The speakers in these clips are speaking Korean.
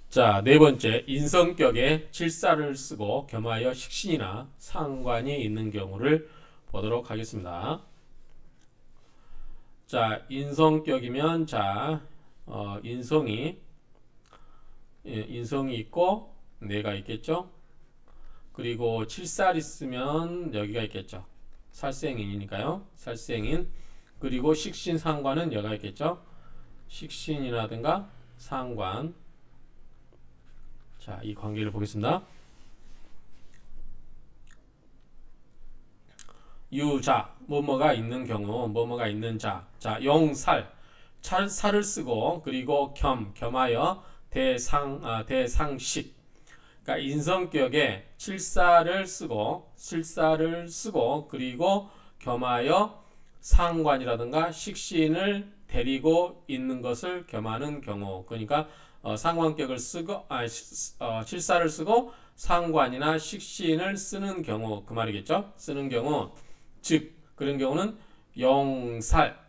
자, 네 번째, 인성격에 칠사를 쓰고 겸하여 식신이나 상관이 있는 경우를 보도록 하겠습니다. 자, 인성격이면 인성이 인성이 있고 뇌가 있겠죠. 그리고 칠살 있으면 여기가 있겠죠. 살생인이니까요. 살생인. 그리고 식신 상관은 여기가 있겠죠. 식신이라든가 상관. 자, 이 관계를 보겠습니다. 유자, 뭐뭐가 있는 경우, 뭐뭐가 있는 자. 자, 용살, 살을 쓰고, 그리고 겸하여 대상식. 그러니까 인성격에 칠사를 쓰고, 그리고 겸하여 상관이라든가 식신을 데리고 있는 것을 겸하는 경우. 그러니까 상관격을 쓰고, 칠사를 쓰고 상관이나 식신을 쓰는 경우, 그 말이겠죠. 쓰는 경우, 즉 그런 경우는 용살,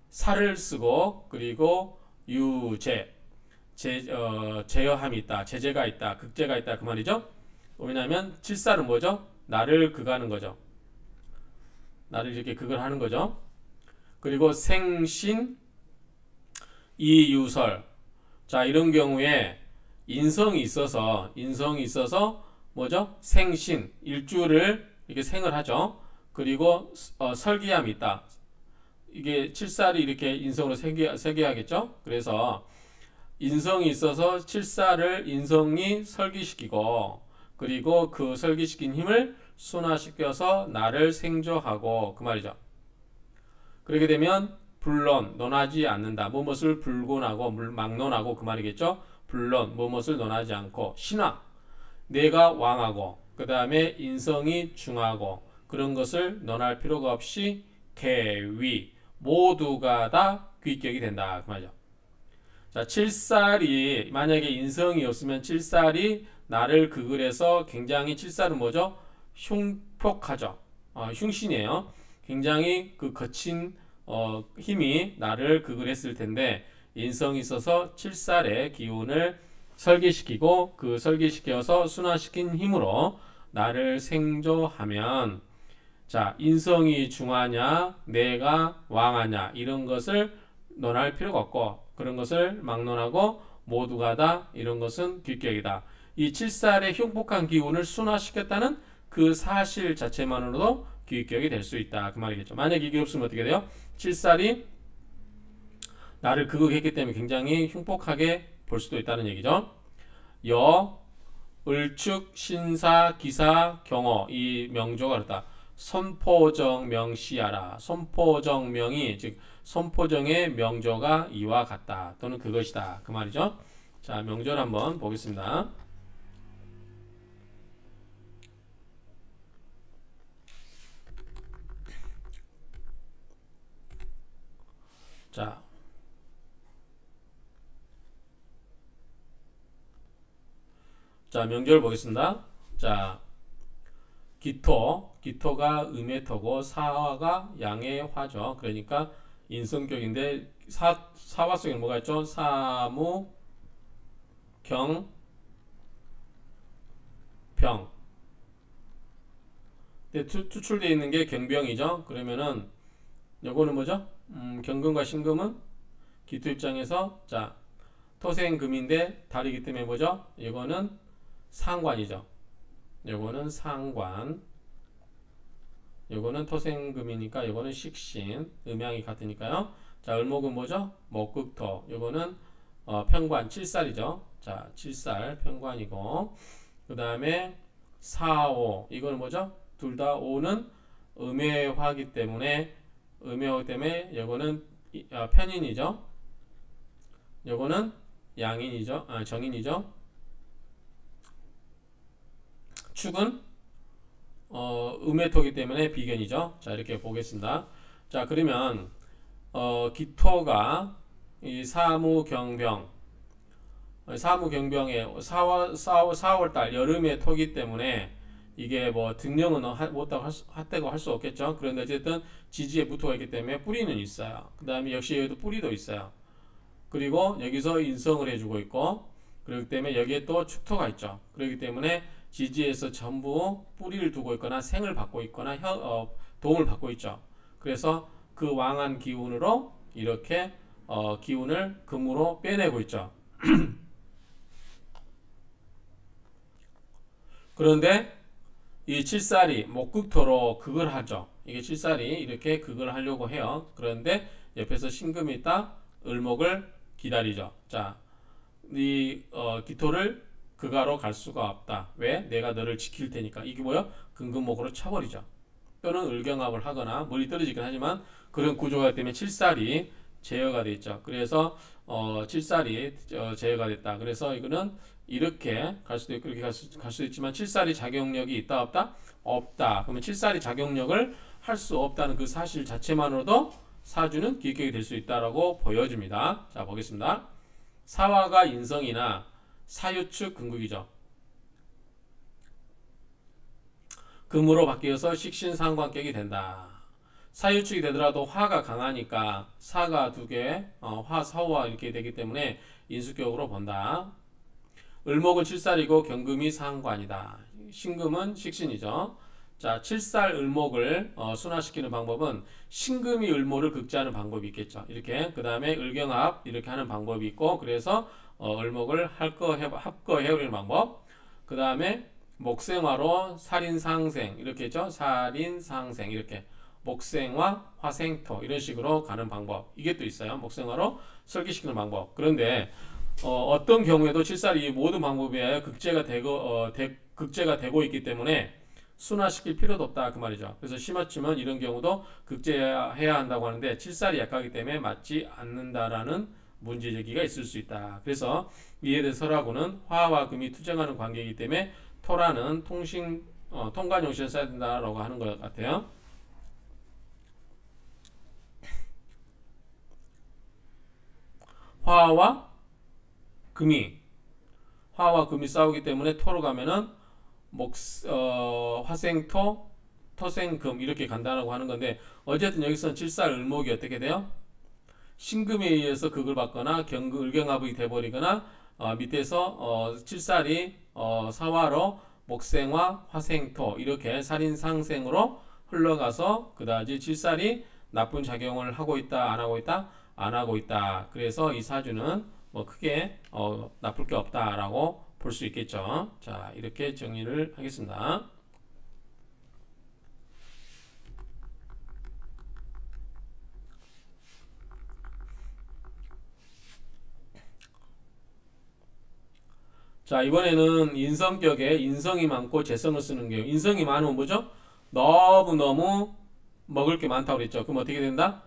살을 쓰고, 그리고 제어함이 있다, 제재가 있다, 극제가 있다, 그 말이죠. 왜냐하면 칠살은 뭐죠? 나를 극하는 거죠. 나를 이렇게 극을 하는 거죠. 그리고 생신, 이유설. 자, 이런 경우에 인성이 있어서 뭐죠? 생신, 일주를 이렇게 생을 하죠. 그리고 설기함이 있다. 이게 칠살이 이렇게 인성으로 세게 하겠죠. 그래서 인성이 있어서 칠살을 인성이 설기시키고, 그리고 그 설기시킨 힘을 순화시켜서 나를 생조하고, 그 말이죠. 그렇게 되면 불론, 논하지 않는다. 무엇을 불곤하고 막론하고, 그 말이겠죠. 불론, 무엇을 논하지 않고. 신화, 내가 왕하고, 그 다음에 인성이 중하고, 그런 것을 논할 필요가 없이 계위, 모두가 다 귀격이 된다, 그 말이죠. 자, 칠살이 만약에 인성이 없으면 칠살이 나를 극을해서 굉장히, 칠살은 뭐죠? 흉폭하죠. 흉신이에요. 굉장히 그 거친 힘이 나를 극을했을 텐데, 인성이 있어서 칠살의 기운을 설계시키고, 그 설계시켜서 순화시킨 힘으로 나를 생조하면, 자, 인성이 중하냐, 내가 왕하냐, 이런 것을 논할 필요가 없고, 그런 것을 막론하고 모두가 다 이런 것은 귀격이다. 이 칠살의 흉폭한 기운을 순화시켰다는 그 사실 자체만으로도 귀격이 될 수 있다, 그 말이겠죠. 만약 이게 없으면 어떻게 돼요? 칠살이 나를 극악했기 때문에 굉장히 흉폭하게 볼 수도 있다는 얘기죠. 을축, 신사, 기사, 경어, 이 명조가 그렇다. 손포정명시하라. 손포정명이, 즉 손포정의 명조가 이와 같다, 또는 그것이다, 그 말이죠. 자, 명조를 한번 보겠습니다. 자, 명조를 보겠습니다. 자, 기토가 음의 토고 사화가 양의 화죠. 그러니까 인성격인데 사화 속에 뭐가 있죠? 사무, 경, 병. 근데 투출되어 있는 게 경병이죠. 그러면은 요거는 뭐죠? 경금과 신금은 기토 입장에서, 자, 토생금인데 달이기 때문에 뭐죠? 이거는 상관이죠. 요거는 상관, 요거는 토생금이니까 요거는 식신, 음양이 같으니까요. 자, 을목은 뭐죠? 목극토. 요거는 편관, 칠살이죠. 자, 칠살 편관이고, 그 다음에 사오, 이거는 뭐죠? 둘 다 오는 음해화기 때문에, 요거는 편인이죠. 요거는 양인이죠. 정인이죠. 축은 음해토기 때문에 비견이죠. 자, 이렇게 보겠습니다. 자, 그러면 기토가 이 사무경병에 4월달 여름의 토기 때문에 이게 뭐 등령은 핫되고 할 수 없겠죠. 그런데 어쨌든 지지에 붙어가 있기 때문에 뿌리는 있어요. 그 다음에 역시 여기도 뿌리도 있어요. 그리고 여기서 인성을 해주고 있고, 그렇기 때문에 여기에 또 축토가 있죠. 그렇기 때문에 지지에서 전부 뿌리를 두고 있거나 생을 받고 있거나 도움을 받고 있죠. 그래서 그 왕한 기운으로 이렇게 기운을 금으로 빼내고 있죠. 그런데 이 칠살이 목극토로 극을 하죠. 이게 칠살이 이렇게 극을 하려고 해요. 그런데 옆에서 신금이 있다 을목을 기다리죠. 자, 이 기토를 극하로 갈 수가 없다. 왜? 내가 너를 지킬 테니까. 이게 뭐야? 금금목으로 쳐버리죠. 또는 을경합을 하거나 물이 떨어지긴 하지만 그런 구조가 때문에 칠살이 제어가 돼 있죠. 그래서 칠살이 제어가 됐다. 그래서 이거는 이렇게 갈 수도 있고 이렇게 갈 수도 있지만 칠살이 작용력이 있다 없다? 없다. 그러면 칠살이 작용력을 할 수 없다는 그 사실 자체만으로도 사주는 기격이 될 수 있다라고 보여줍니다. 자, 보겠습니다. 사화가 인성이나 사유축 금극이죠. 금으로 바뀌어서 식신상관격이 된다. 사유축이 되더라도 화가 강하니까 사가 두 개, 화, 사화 이렇게 되기 때문에 인수격으로 본다. 을목은 칠살이고 경금이 상관이다. 신금은 식신이죠. 자, 칠살 을목을 순화시키는 방법은 신금이 을목을 극제하는 방법이 있겠죠. 이렇게 그 다음에 을경합 이렇게 하는 방법이 있고 그래서 을목을 합거해버리는 방법. 그 다음에 목생화로 살인상생 이렇게 했죠. 살인상생 이렇게 목생화 화생토 이런 식으로 가는 방법 이게 또 있어요. 목생화로 설계시키는 방법. 그런데 어떤 경우에도 칠살이 모든 방법에 극제가 되고 있기 때문에 순화시킬 필요도 없다 그 말이죠. 그래서 심화치면 이런 경우도 극제해야 한다고 하는데 칠살이 약하기 때문에 맞지 않는다라는 문제제기가 있을 수 있다. 그래서 이에 대해 설하고는 화와 금이 투쟁하는 관계이기 때문에 토라는 통관용신을 써야 된다라고 하는 것 같아요. 화와 금이 싸우기 때문에 토로 가면은 화생토, 토생금 이렇게 간다라고 하는 건데 어쨌든 여기서는 칠살 을목이 어떻게 돼요? 신금에 의해서 극을 받거나 을경합이 돼버리거나 밑에서 칠살이 사화로 목생화, 화생토 이렇게 살인상생으로 흘러가서 그다지 칠살이 나쁜 작용을 하고 있다, 안 하고 있다, 안 하고 있다. 그래서 이 사주는 뭐 크게 나쁠 게 없다라고 볼 수 있겠죠. 자, 이렇게 정리를 하겠습니다. 자, 이번에는 인성격에 인성이 많고 재성을 쓰는 경우. 인성이 많으면 뭐죠? 너무너무 먹을 게 많다고 그랬죠. 그럼 어떻게 된다?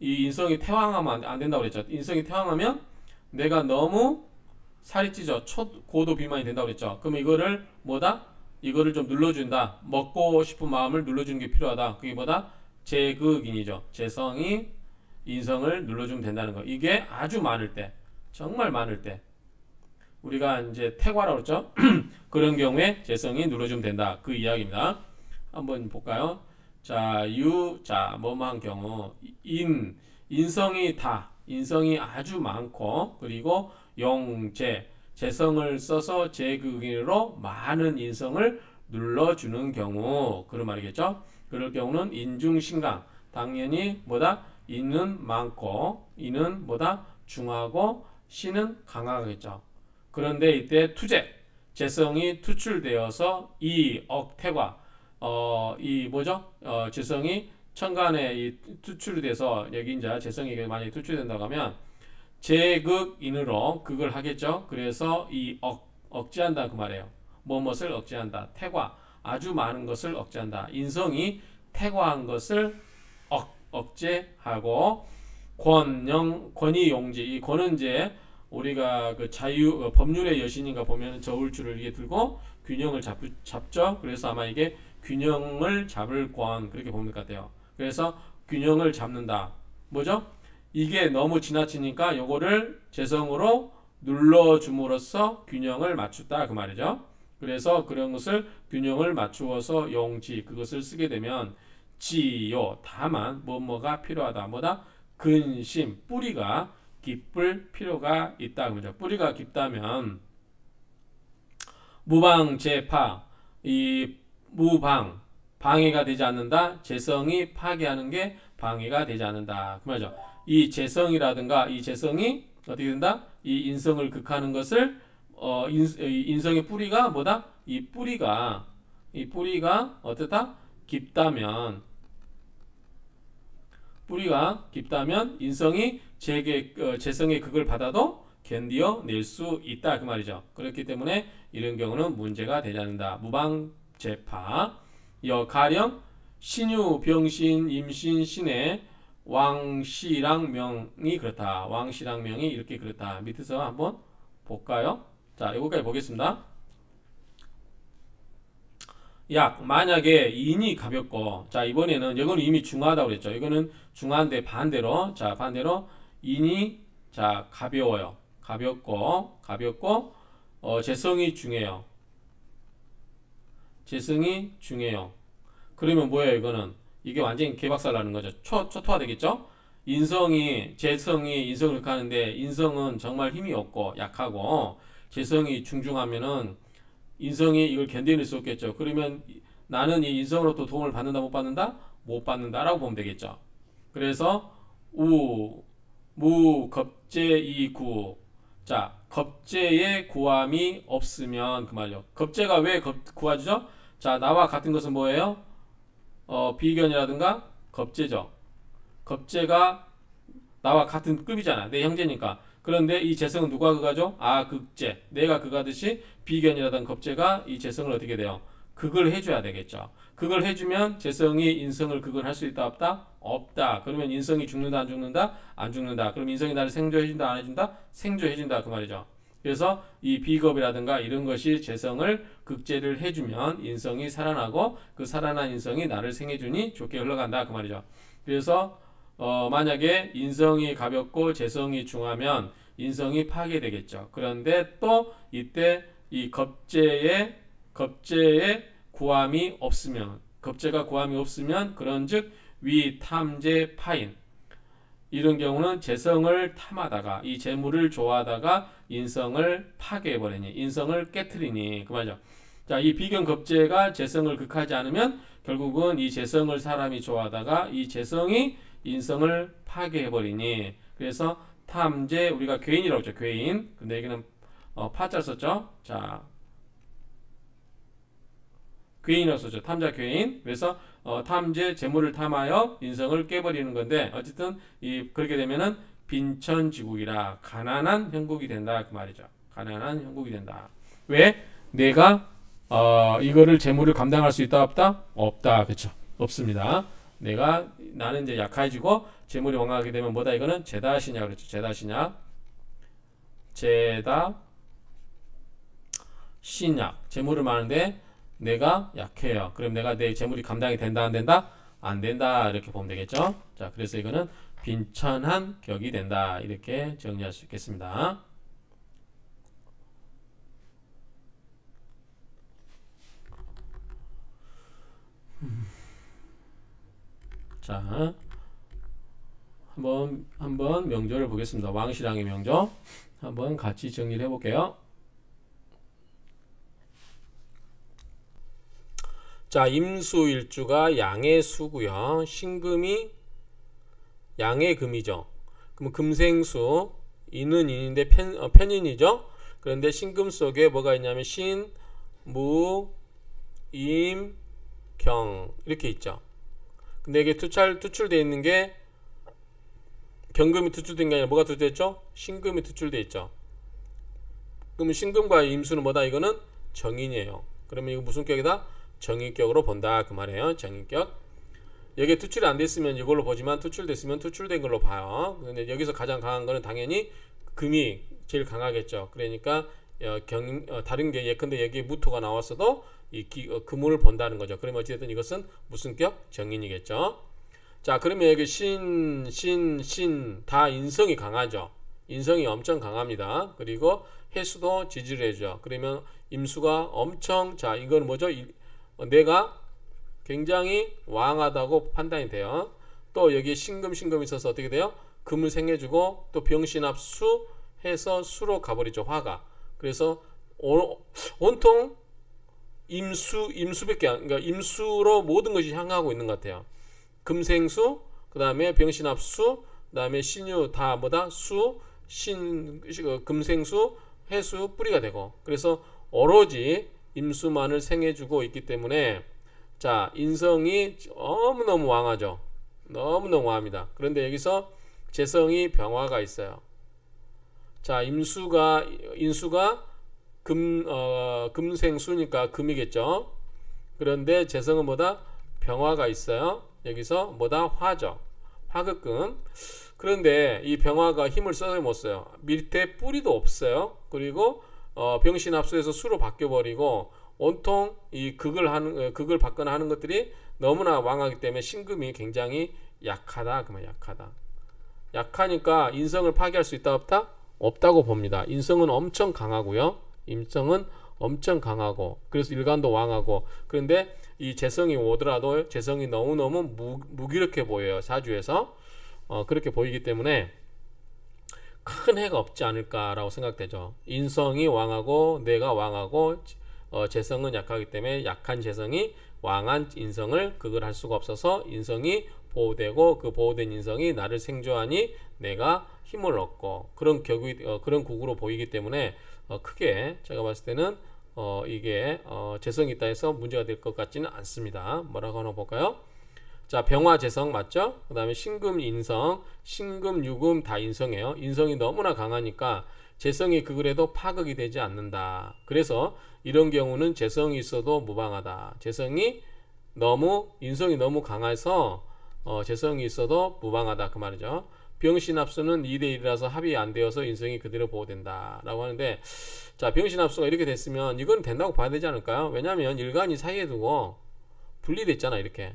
이 인성이 태왕하면 안 된다고 그랬죠. 인성이 태왕하면 내가 너무 살이 찌죠. 초고도 비만이 된다고 그랬죠. 그럼 이거를 뭐다? 이거를 좀 눌러준다. 먹고 싶은 마음을 눌러주는 게 필요하다. 그게 뭐다? 재극인이죠. 재성이 인성을 눌러주면 된다는 거. 이게 아주 많을 때, 정말 많을 때, 우리가 이제 태과라고 그랬죠. 그런 경우에 재성이 눌러주면 된다. 그 이야기입니다. 한번 볼까요? 자, 뭐뭐한 경우 인성이 아주 많고 그리고 재성을 써서 재극인으로 많은 인성을 눌러주는 경우 그런 말이겠죠. 그럴 경우는 인중신강 당연히 뭐다? 인은 많고 인은 뭐다? 중하고 신은 강하겠죠. 그런데 이때 재성이 투출되어서 이억태과 재성이 천간에 투출이 돼서 여기 이제 재성이 만약에 투출된다고 하면 재극인으로 극을 하겠죠. 그래서 억제한다 그 말이에요. 무엇을 억제한다. 태과 아주 많은 것을 억제한다. 인성이 태과한 것을 억제하고 권위용지 이 권은 이제 우리가 그 법률의 여신인가 보면 저울줄을 이게 들고 균형을 잡죠. 그래서 아마 이게 균형을 잡을 권 그렇게 보면 될 것 같아요. 그래서 균형을 잡는다. 뭐죠? 이게 너무 지나치니까 요거를 재성으로 눌러줌으로써 균형을 맞췄다 그 말이죠. 그래서 그런 것을 균형을 맞추어서 용지 그것을 쓰게 되면 다만 뭐가 필요하다. 뭐다? 근심 뿌리가 깊을 필요가 있다. 그죠? 뿌리가 깊다면 무방재파, 이 무방 방해가 되지 않는다. 재성이 파괴하는 게 방해가 되지 않는다. 그 말이죠. 이 재성이라든가 이 재성이 어떻게 된다? 이 인성을 극하는 것을 인성의 뿌리가 뭐다? 이 뿌리가 어떻다? 깊다면 뿌리가 깊다면 인성이 재성의 극을 받아도 견디어낼 수 있다 그 말이죠. 그렇기 때문에 이런 경우는 문제가 되지 않는다. 무방재파. 가령 신유, 병신, 임신, 신의 왕시랑 명이 그렇다. 왕시랑 명이 이렇게 그렇다. 밑에서 한번 볼까요? 자, 여기까지 보겠습니다. 만약에 인이 가볍고, 자, 이번에는 이거는 이미 중하다고 그랬죠. 이거는 중한데 반대로, 자, 반대로 인이 자, 가벼워요. 가볍고, 재성이 중해요. 재성이 중해요. 그러면 뭐예요, 이거는? 이게 완전히 개박살 나는 거죠. 초토화 되겠죠? 재성이 인성을 극하는데, 인성은 정말 힘이 없고, 약하고, 재성이 중중하면은, 인성이 이걸 견뎌낼 수 없겠죠. 그러면 나는 이 인성으로부터 도움을 받는다, 못 받는다? 못 받는다라고 보면 되겠죠. 그래서, 겁재이구. 자, 겁재의 구함이 없으면 그 말이요. 겁재가 왜 구하죠? 자, 나와 같은 것은 뭐예요? 비견이라든가 겁재죠. 겁재가 나와 같은 급이잖아. 내 형제니까. 그런데 이 재성은 누가 극하죠? 극재. 내가 극하듯이 비견이라든가 겁재가 이 재성을 어떻게 돼요? 극을 해줘야 되겠죠. 극을 해주면 재성이 인성을 극을 할 수 있다 없다? 없다. 그러면 인성이 죽는다 안 죽는다? 안 죽는다. 그럼 인성이 나를 생조해준다 안 해준다? 생조해준다 그 말이죠. 그래서 이 비겁이라든가 이런 것이 재성을 극재를 해주면 인성이 살아나고 그 살아난 인성이 나를 생해주니 좋게 흘러간다 그 말이죠. 그래서 만약에 인성이 가볍고 재성이 중하면 인성이 파괴되겠죠. 그런데 또 이때 이 겁재의 구함이 없으면, 겁재가 구함이 없으면 그런즉 위탐재 파인, 이런 경우는 재성을 탐하다가 이 재물을 좋아하다가 인성을 파괴해버리니, 인성을 깨트리니 그 말이죠. 자, 이 비견 겁재가 재성을 극하지 않으면 결국은 이 재성을 사람이 좋아하다가 이 재성이 인성을 파괴해버리니, 그래서 탐재, 우리가 괴인이라고 했죠. 괴인. 근데 여기는 파자를 썼죠. 자, 괴인이라고 썼죠. 탐자 괴인. 그래서 탐재, 재물을 탐하여 인성을 깨버리는 건데, 어쨌든 그렇게 되면은 빈천지국이라 가난한 형국이 된다 그 말이죠. 가난한 형국이 된다. 왜? 내가 이거를 재물을 감당할 수 있다 없다? 없다. 그렇죠. 없습니다. 나는 이제 약해지고 재물이 왕하게 되면 뭐다? 이거는 제다신약 그랬죠. 제다신약. 재물을 많은데 내가 약해요. 그럼 내 재물이 감당이 된다 안 된다? 안 된다. 이렇게 보면 되겠죠. 자, 그래서 이거는 빈천한 격이 된다. 이렇게 정리할 수 있겠습니다. 자, 한번 명조를 보겠습니다. 왕신랑의 명조 한번 같이 정리를 해볼게요. 자, 임수일주가 양의 수고요. 신금이 양의 금이죠. 그럼 금생수, 인은 인인데 편인이죠. 그런데 신금 속에 뭐가 있냐면 신, 무, 임, 경 이렇게 있죠. 근데 이게 투출되어 있는 게 경금이 투출된 게 아니라 뭐가 투출되어 있죠? 신금이 투출되어 있죠. 그러면 신금과 임수는 뭐다? 이거는 정인이에요. 그러면 이거 무슨 격이다? 정인격으로 본다 그 말이에요. 정인격. 여기에 투출이 안 됐으면 이걸로 보지만 투출됐으면 투출된 걸로 봐요. 근데 여기서 가장 강한 거는 당연히 금이 제일 강하겠죠. 그러니까 다른 게 예컨대 여기 무토가 나왔어도 금운을 본다는 거죠. 그러면 어찌됐든 이것은 무슨 격? 정인이겠죠. 자, 그러면 여기 신 다 인성이 강하죠. 인성이 엄청 강합니다. 그리고 해수도 지지를 해줘. 그러면 임수가 엄청, 자, 이건 뭐죠? 내가 굉장히 왕하다고 판단이 돼요. 또 여기 신금이 있어서 어떻게 돼요? 금을 생해주고 또 병신합수 해서 수로 가버리죠. 화가. 그래서 온통 임수밖에 그러니까 임수로 모든 것이 향하고 있는 것 같아요. 금생수, 그 다음에 병신합수, 그 다음에 신유 다 뭐다 수, 금생수, 해수 뿌리가 되고, 그래서 오로지 임수만을 생해주고 있기 때문에 자 인성이 너무너무 왕하죠. 너무너무 왕합니다. 그런데 여기서 재성이 병화가 있어요. 자 인수가 금생수니까 금이겠죠. 그런데 재성은 뭐다? 병화가 있어요. 여기서 뭐다? 화죠. 화극금. 그런데 이 병화가 힘을 써서 못 써요. 밑에 뿌리도 없어요. 그리고 병신합수에서 수로 바뀌어버리고 온통 이 극을 받거나 하는 것들이 너무나 왕하기 때문에 신금이 굉장히 약하다. 그만 약하다. 약하니까 인성을 파괴할 수 있다 없다? 없다고 봅니다. 인성은 엄청 강하고요. 인성은 엄청 강하고 그래서 일간도 왕하고, 그런데 이 재성이 오더라도 재성이 너무너무 무기력해 보여요. 사주에서 그렇게 보이기 때문에 큰 해가 없지 않을까라고 생각되죠. 인성이 왕하고 내가 왕하고 재성은 약하기 때문에 약한 재성이 왕한 인성을 극을 할 수가 없어서 인성이 보호되고 그 보호된 인성이 나를 생조하니 내가 힘을 얻고 그런 그런 국으로 보이기 때문에 크게 제가 봤을 때는 이게 재성이 있다 해서 문제가 될 것 같지는 않습니다. 뭐라고 하나 볼까요? 자 병화 재성 맞죠? 그 다음에 신금 인성, 신금 유금 다 인성이에요. 인성이 너무나 강하니까 재성이 극을 해도 파극이 되지 않는다. 그래서 이런 경우는 재성이 있어도 무방하다. 재성이 인성이 너무 강해서 재성이 있어도 무방하다 그 말이죠. 병신합수는 2대1이라서 합이 안 되어서 인성이 그대로 보호된다 라고 하는데, 자 병신합수가 이렇게 됐으면 이건 된다고 봐야 되지 않을까요? 왜냐하면 일간이 사이에 두고 분리됐잖아 이렇게.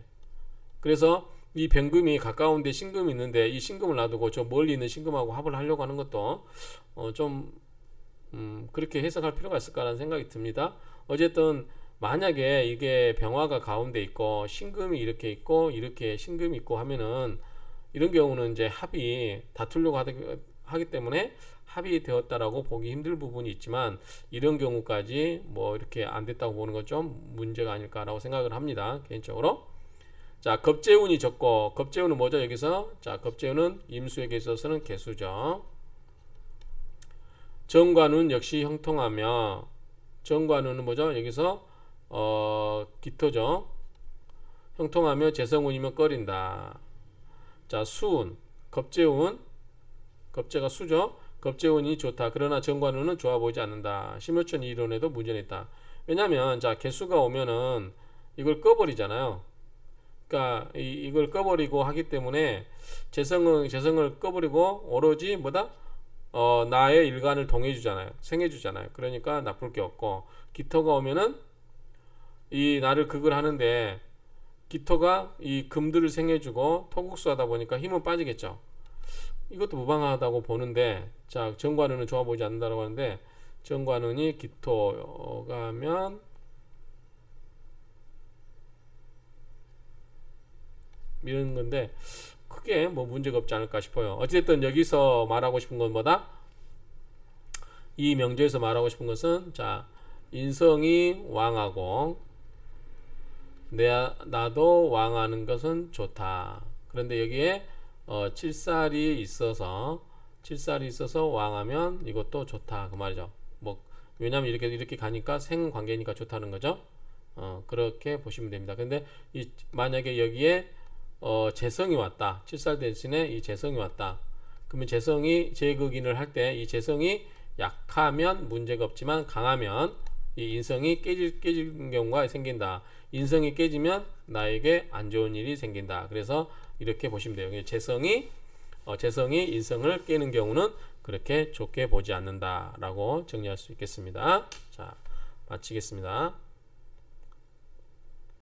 그래서 이 병금이 가까운데 신금이 있는데 이 신금을 놔두고 저 멀리 있는 신금하고 합을 하려고 하는 것도 좀 그렇게 해석할 필요가 있을까라는 생각이 듭니다. 어쨌든 만약에 이게 병화가 가운데 있고 신금이 이렇게 있고 이렇게 신금이 있고 하면은 이런 경우는 이제 합이 다투려고 하기 때문에 합이 되었다라고 보기 힘들 부분이 있지만, 이런 경우까지 뭐 이렇게 안 됐다고 보는 건 좀 문제가 아닐까라고 생각을 합니다. 개인적으로. 자 겁재운이 적고, 겁재운은 뭐죠 여기서? 자 겁재운은 임수에게 있어서는 개수죠. 정관운 역시 형통하며, 정관운은 뭐죠 여기서? 기토죠. 형통하며 재성운이면 꺼린다. 자 수운, 겁재운, 겁재가 수죠. 겁재운이 좋다. 그러나 정관운은 좋아 보이지 않는다. 심효천 이론에도 문제는 있다. 왜냐면 자 개수가 오면은 이걸 꺼버리잖아요. 그러니까 이걸 꺼버리고 하기 때문에 재성을 꺼버리고 오로지 뭐다? 나의 일간을 동해주잖아요. 생해주잖아요. 그러니까 나쁠 게 없고, 기토가 오면은 이 나를 극을 하는데 기토가 이 금들을 생해주고 토국수하다 보니까 힘은 빠지겠죠. 이것도 무방하다고 보는데, 자 정관운은 좋아 보이지 않는다라고 하는데, 정관운이 기토가 하면 이런 건데 크게 뭐 문제가 없지 않을까 싶어요. 어쨌든 여기서 말하고 싶은 건 뭐다? 이 명제에서 말하고 싶은 것은 자 인성이 왕하고 나도 왕하는 것은 좋다. 그런데 여기에 칠살이 있어서 왕하면 이것도 좋다 그 말이죠. 뭐 왜냐면 이렇게 가니까 생관계니까 좋다는 거죠. 그렇게 보시면 됩니다. 근데 만약에 여기에 재성이 왔다. 칠살 대신에 이 재성이 왔다. 그러면 재성이 재극인을 할 때 이 재성이 약하면 문제가 없지만 강하면 이 인성이 깨지는 경우가 생긴다. 인성이 깨지면 나에게 안 좋은 일이 생긴다. 그래서 이렇게 보시면 돼요. 재성이 인성을 깨는 경우는 그렇게 좋게 보지 않는다 라고 정리할 수 있겠습니다. 자 마치겠습니다.